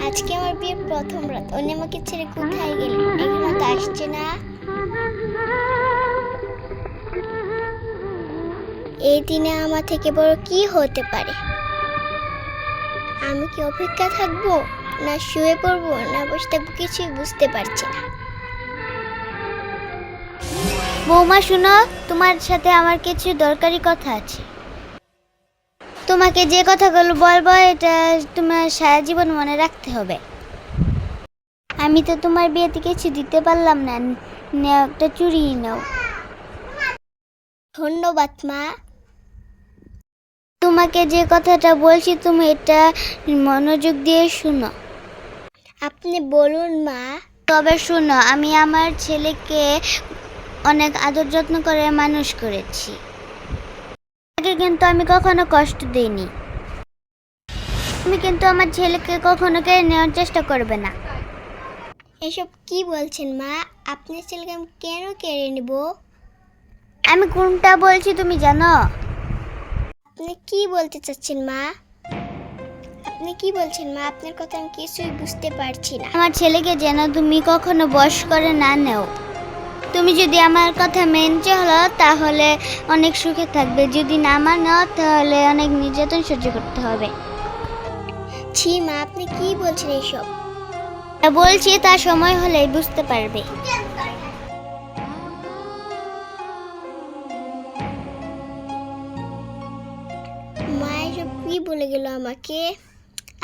আজকে আমার বিয়ের প্রথম রাত, উনি আমাকে ছেড়ে কোথায় গেলেন? এখনো তো আসছে না। এই দিনে আমার থেকে বড় কি হতে পারে? আমি কি অপেক্ষা থাকবো, না শুয়ে পড়বো, না বসে থাকবো, কিছুই বুঝতে পারছি না। বৌমা শুনো, তোমার সাথে আমার কিছু দরকারি কথা আছে। তোমাকে যে কথাগুলো বলবো এটা তোমার সারা জীবন মনে রাখতে হবে। আমি তো তোমার বিয়েতে কিছু দিতে পারলাম না, নাও একটা চুড়ি নাও। ধন্যবাদ মা। তোমাকে যে কথাটা বলছি তুমি এটা মনোযোগ দিয়ে শুনো। আপনি বলুন মা। তবে শুনো, আমি আমার ছেলেকে অনেক আদর যত্ন করে মানুষ করেছি। তাকে কিন্তু আমি কখনো কষ্ট দিইনি। তুমি কিন্তু আমার ছেলেকে কখনো কেড়ে নেওয়ার চেষ্টা করবে না। এসব কি বলছেন মা? আপনার ছেলেকে আমি কেন কেড়ে নেব? আমি কোনটা বলছি তুমি জানো? আপনি কি বলতে চাচ্ছেন মা? আপনি কি বলছেন মা? আপনার কথা আমি কিছুই বুঝতে পারছি না। আমার ছেলেকে যেন তুমি কখনো বশ করে না নেও। তুমি যদি আমার কথা মেনে চলো তাহলে অনেক সুখে থাকবে, যদি না মানো তাহলে অনেক নির্যাতন সহ্য করতে হবে। ছি মা, আপনি কি বলছেন এসব? বলছি তার সময় হলেই বুঝতে পারবে। মা এসব কি বলে গেল আমাকে?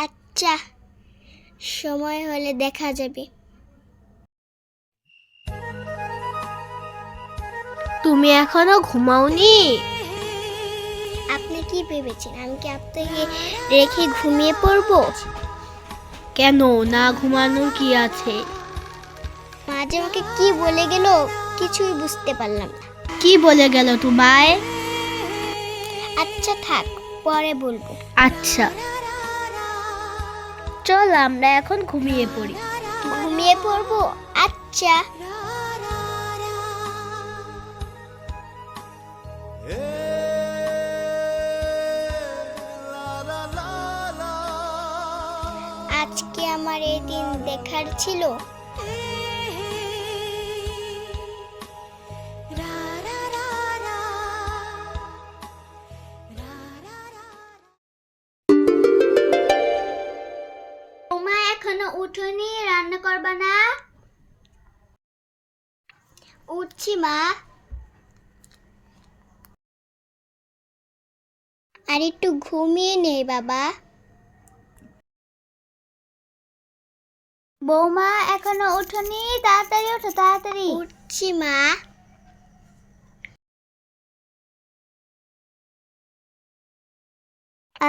আচ্ছা, সময় হলে দেখা যাবে। তুমি এখনো ঘুমাওনি? আপনি কি ভেবেছেন আমি কি আপনাকে রেখে ঘুমিয়ে পড়বো? কেন, না ঘুমানোর কি আছে? মা যে আমাকে কি বলে গেল কিছুই বুঝতে পারলাম না। কি বলে গেল তোমায়? আচ্ছা থাক, পরে বলবো। আচ্ছা চল আমরা এখন ঘুমিয়ে পড়ি। ঘুমিয়ে পড়বো? আচ্ছা। আজকে আমার এই দিন দেখার ছিল। তোমা এখনো উঠোনি, রান্না করবা না? উঠছি মা। আর একটু ঘুমিয়ে নেই বাবা। বৌমা এখনো উঠোনি, তাড়াতাড়ি ওঠো, তাড়াতাড়ি। উঠছি মা।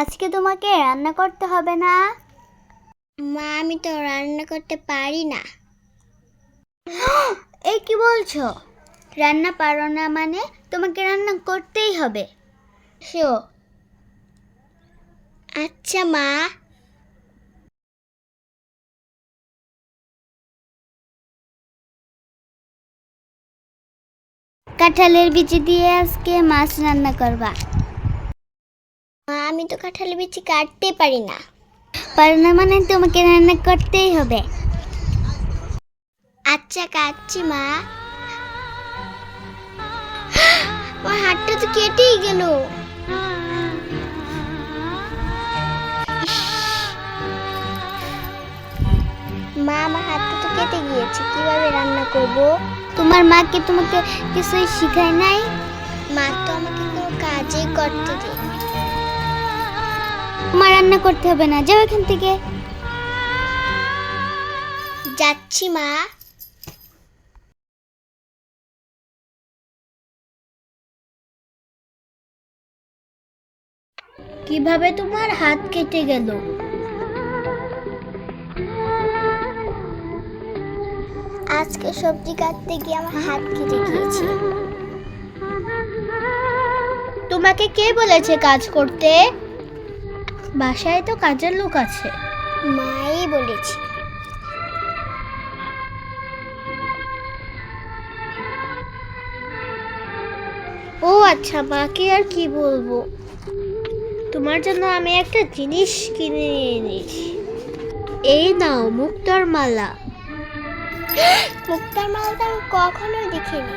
আজকে তোমাকে রান্না করতে হবে না? মা আমি তো রান্না করতে পারি না। এই কি বলছো? রান্না পারো না মানে তোমাকে রান্না করতেই হবে। আচ্ছা মা। কাঁঠালের বিচি দিয়ে আজকে মাছ রান্না করবা? মা আমি তো কাঁঠালের বিচি কাটতে পারি না। পারো না মানে তোমাকে রান্না করতেই হবে। আচ্ছা কাটছি মা। আমার হাতটা তো কেটেই গেল। মা আমার হাতটা তো কেটে গিয়েছে, কিভাবে রান্না করব? তোমার মা কি তোমাকে কিছুই শেখায় নাই? মা তো আমাকে কোনো কাজই করতে দেয় না। তোমার রান্না করতে হবে না, যাও এখান থেকে। যাচ্ছি মা। কিভাবে তোমার হাত কেটে গেল? আজকে সবজি কাটতে গিয়ে আমার হাত কেটে গিয়েছে। তোমাকে কে বলেছে কাজ করতে? বাসায় তো কাজের লোক আছে। মাই বলেছে। ও আচ্ছা, মাকে আর কি বলবো। তোমার জন্য আমি একটা জিনিস কিনে নিয়ে এনেছি। এই নাও মুক্তার মালা। মুক্তার মালাটা আমি কখনো দেখিনি।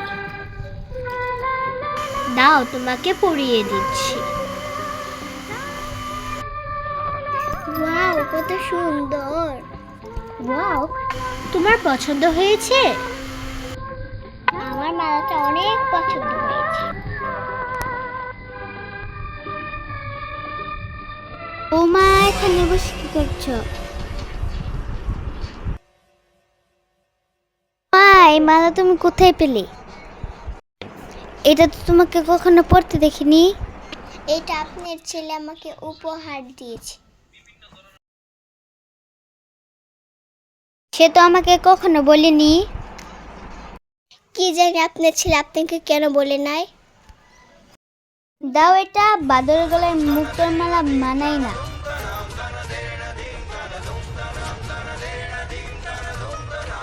দাও তোমাকে পরিয়ে দিচ্ছি। ওয়াও, কত সুন্দর। ওয়াও, তোমার পছন্দ হয়েছে? আমার মালাটা অনেক পছন্দ হয়েছে। ও মা, এখানে বসে কি করছো? মা, এই মালা তুমি কোথায় পেলে? এটা তো তোমাকে কখনো পড়তে দেখিনি। এটা আপনার ছেলে আমাকে উপহার দিয়েছে। সে তো আমাকে কখনো বলেনি। কি জানি আপনার ছেলে আপনাকে কেন বলে নাই। দাও, এটা বাদরের গলায় মুক্তার মালা মানাই না।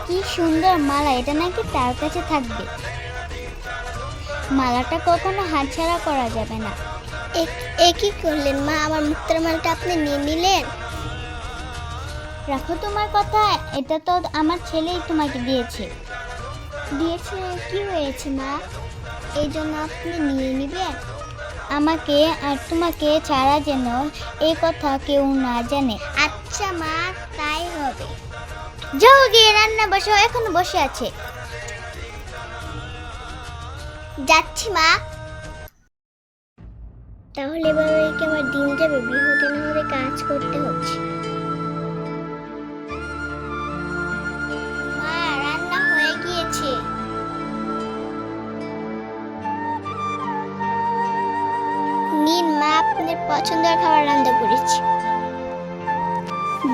কি সুন্দর মালা, এটা নাকি তার কাছে থাকবে। মালাটা কখনো হাতছাড়া করা যাবে না। এ কি করলেন মা? আমার মুক্তার মালাটা আপনি নিয়ে নিলেন। রাখো তোমার কথা, এটা তো আমার ছেলেই তোমাকে দিয়েছে। দিয়েছে কি হয়েছে মা? এই জন্য আপনি নিয়ে নিবেন? আমাকে আর তোমাকে ছাড়া যেন এই কথা কেউ না জানে। আচ্ছা মা, তাই হবে। যাও গিয়ে রান্না বসো, এখনো বসে আছে। যাচ্ছি মা। তাহলে এভাবে কি আমার দিন যাবে? বিহুদিন হলে কাজ করতে হচ্ছে। মা, রান্না হয়ে গিয়েছে। নিন মা, আপনার পছন্দের খাবার রান্না করেছি।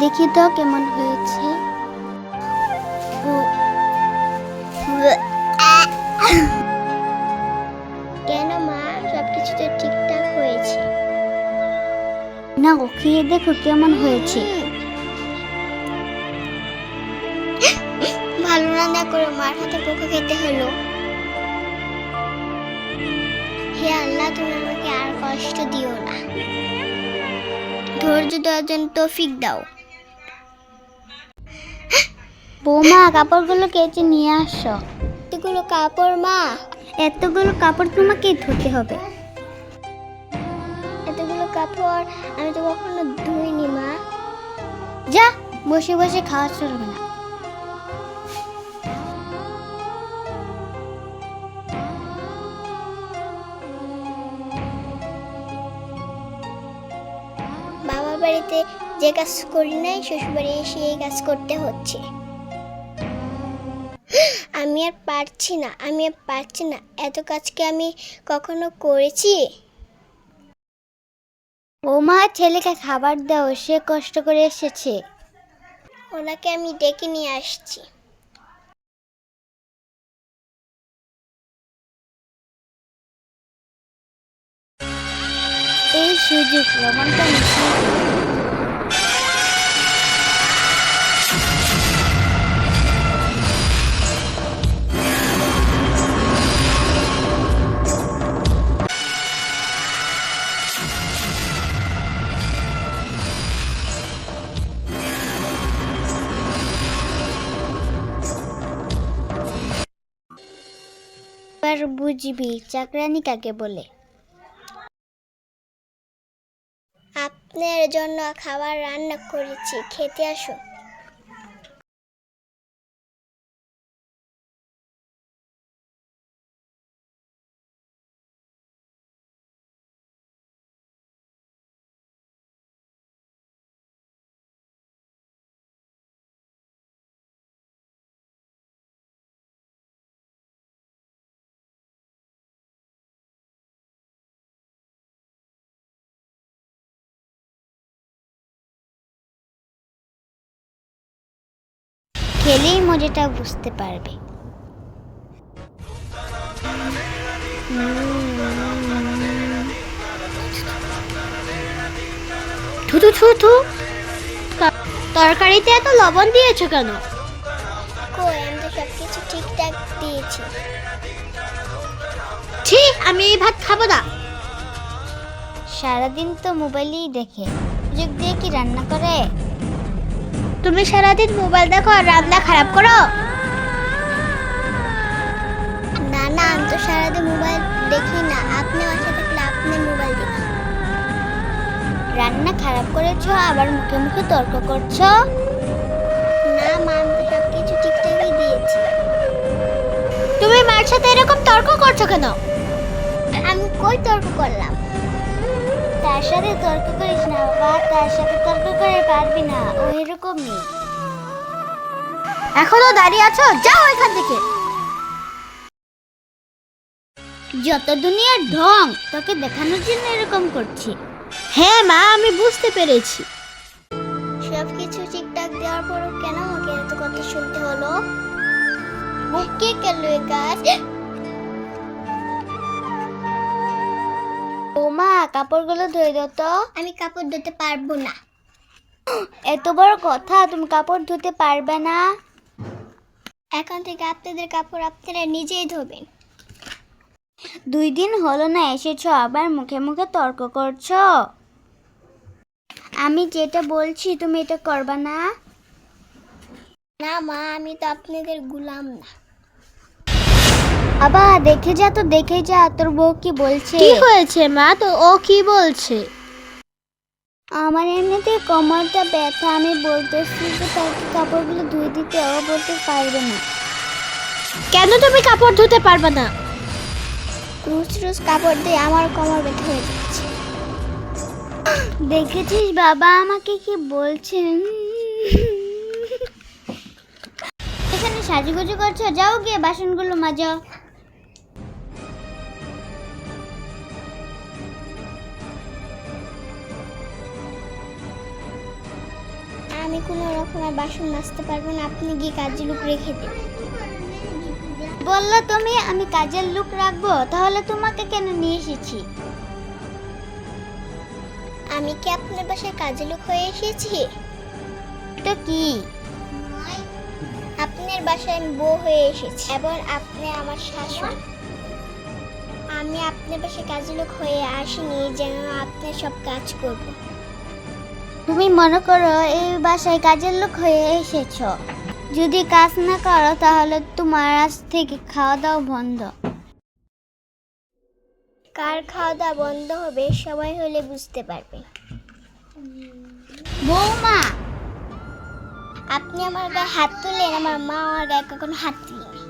দেখি তো কেমন হয়েছে। কেন মা, সবকিছু তো ঠিকঠাক হয়েছে। না গো, খেয়ে দেখো কেমন হয়েছে। ভালো রান্না করে মার হাতে পোকা খেতে হলো। হে আল্লাহ, তুমি আমাকে আর কষ্ট দিও না। ধৈর্য দেওয়ার জন্য তৌফিক দাও। বৌমা, কাপড়গুলো কেচে নিয়ে আসো। এতগুলো কাপড় মা? এতগুলো কাপড় তোমাকেই ধুতে হবে। এতগুলো কাপড় আমি তো কখনো ধুইনি মা। যা, বসে বসে খাওয়া চলবে না। বাবার বাড়িতে যে কাজ করি নাই, শ্বশুর বাড়ি এসে এই কাজ করতে হচ্ছে। আমি আর পারছি না। এত কাজকে আমি কখনো করেছি? ও মা, ছেলেকে খাবার দাও, সে কষ্ট করে এসেছে। ওনাকে আমি ডেকে নিয়ে আসছি। এই সুযোগ, লবণটা মিশিয়ে দিই। এবার বুঝবি চাকরানি কাকে বলে। আপনার জন্য খাবার রান্না করেছি, খেতে আসুন। খেলেই মজাটা বুঝতে পারবে। থু থু থু থু, তরকারিতে এত লবণ দিয়েছো কেন? কই, আমি তো সবকিছু ঠিকঠাক দিয়েছি। ছি, আমি এই ভাত খাবো না। সারাদিন তো মোবাইলেই দেখে, সুযোগ দিয়ে কি রান্না করে? তুমি সারাদিন মোবাইল দেখো আর রান্না খারাপ করো? না না, আমি তো সারাদিন মোবাইল দেখি না। আপনি বাসায় থাকলে আপনি মোবাইল দেখি। রান্না খারাপ করেছো আবার মুখে মুখে তর্ক করছো? না মা, আমি তো সব কিছু ঠিকঠাকই দিয়েছি। তুমি মার সাথে এরকম তর্ক করছো কেন? আমি কই তর্ক করলাম? তার সাথে তর্ক করিস না বাবা, তার সাথে তর্ক করে পারবি না, ও এরকমই। এখনো দাঁড়িয়ে আছো? যাও এখান থেকে। যত দুনিয়ার ঢং, তোকে দেখানোর জন্য এরকম করছি। হ্যাঁ মা, আমি বুঝতে পেরেছি। সবকিছু ঠিকঠাক দেওয়ার পরও কেন আমাকে এত কথা শুনতে হলো? কে করলো এই কাজ? ওমা, কাপড়গুলো ধুয়ে দাও তো। আমি কাপড় ধুতে পারবো না। এত বড় কথা, তুমি কাপড় ধুতে পারবে না? এখন থেকে আপনাদের কাপড় আপনারা নিজেই ধোবেন। 2 দিন হলো না এসেছো, আবার মুখে মুখে তর্ক করছো। আমি যেটা বলছি তুমি এটা করবা না? না মা, আমি তো আপনাদের গোলাম না। আবা দেখে যা তো, দেখে যা তোর বউ কি বলছে। কি হয়েছে মা? তো ও কি বলছে? আমার এমনিতে কোমরটা ব্যথা, আমি বলতেছি যে তাকে কাপড়গুলো ধুয়ে দিতে, ও বলতে পারবে না। কেন তুমি কাপড় ধুতে পারবে না? রোজ রোজ কাপড় দিয়ে আমার কোমর ব্যথা হয়ে যাচ্ছে। দেখেছিস বাবা আমাকে কি বলছেন? এখানে সাজুগুজু করছো, যাও গিয়ে বাসনগুলো মাজো। আমি কোনো রকম বাসন মাজতে পারবো না, আপনি গিয়ে কাজের লোক রেখে দিন। বললো তুমি আমি কাজের লোক রাখবো, তাহলে তোমাকে কেন নিয়ে এসেছি? আমি কি আপনার বাসায় কাজের লোক হয়ে এসেছি? তো কি? আপনার বাসায় আমি বউ হয়ে এসেছি এবং আপনি আমার শাশুড়ি। আমি আপনার বাসায় কাজের লোক হয়ে আসিনি যেন আপনি সব কাজ করব। তুমি মনে করো এই বাসায় কাজের লোক হয়ে এসেছো, যদি কাজ না করো তাহলে তোমার আজ থেকে খাওয়া দাওয়া বন্ধ। কার খাওয়া দাওয়া বন্ধ হবে সবাই হলে বুঝতে পারবে। বৌমা, আপনি আমার গায়ে হাত তুললেন, আমার মা আমার গায়ে কখনো হাত তুলেনি।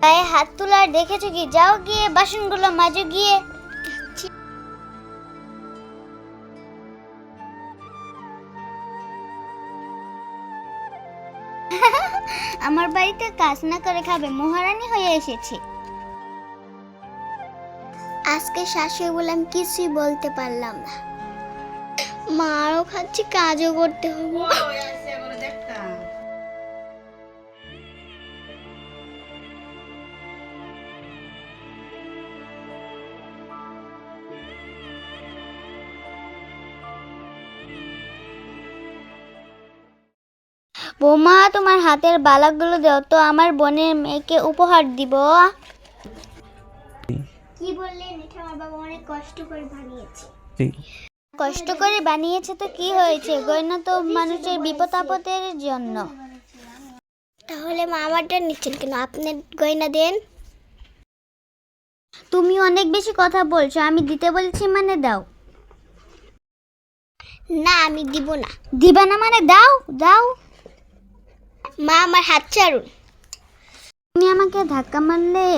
গায়ে হাত তোলার দেখেছো কি? যাও গিয়ে বাসনগুলো মাজো গিয়ে। আমার বাড়িতে কাজ না করে খাবে, মহারানী হয়ে এসেছে। আজকে শাশুড়ি বলে আমি কিছুই বলতে পারলাম না। মারও খাচ্ছি, কাজও করতে হবে। বৌমা, তোমার হাতের বালাগুলো দাও তো, আমার বোনের মেয়েকে উপহার দিব। কি বললেন? এটা আমার বাবা অনেক কষ্ট করে বানিয়েছে। কষ্ট করে বানিয়েছে তো কি হয়েছে? গয়না তো মানুষের বিপদ আপদের জন্য। তাহলে মা আমারটা নিচ্ছেন কেন? আপনি গয়না দেন। তুমি অনেক বেশি কথা বলছো, আমি দিতে বলছি মানে দাও। না আমি দিব না। দিবা না মানে দাও দাও। মা আমার হাত ছাড়ুন। তুমি আমাকে ধাক্কা মারলে।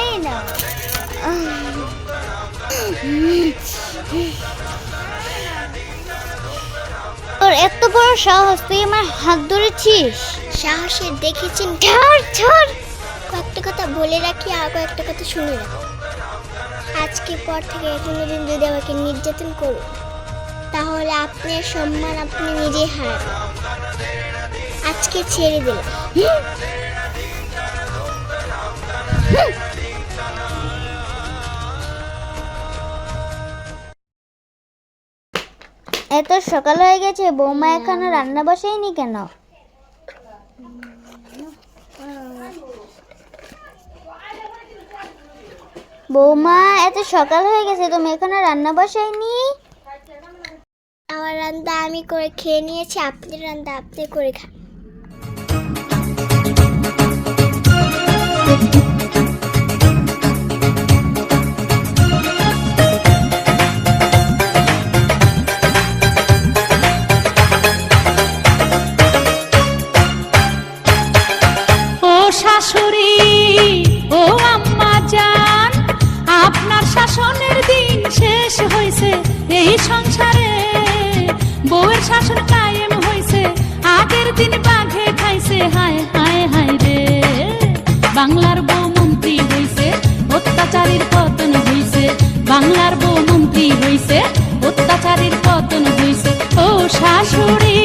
এই নাও। তোর এত বড় সাহস, তুই আমার হাত ধরেছিস? সাহসে দেখেছেন। ছাড় ছাড়। কয়েকটা কথা বলে রাখি আর কয়েকটা কথা শুনে রাখো। আজকে পর থেকে কোনোদিন যদি আমাকে নির্যাতন করুন তাহলে আপনার সম্মান আপনি নিজেই হারাবেন। আজকে ছেড়ে দিলাম। এত সকাল হয়ে গেছে, বৌমা এখনো রান্না বসায়নি কেন? বৌমা এত সকাল হয়ে গেছে, তুমি এখনো রান্না বসায়নি? আমার রান্না আমি করে খেয়ে নিয়েছি, আপনি রান্না আপনি করে খান। ও শাশুড়ি, ও আম্মা জান, আপনার শাসনের দিন শেষ হয়েছে এই সংসারে। বউয়ের শাসন কায়েম হয়েছে, আগের দিন বাঘে খাইছে। হায় হায় হায় রে, বাংলার বউ মন্ত্রী হইছে, অত্যাচারীর পতন হইছে। বাংলার বউ মন্ত্রী হইছে, অত্যাচারীর পতন হইছে। ও শাশুড়ি,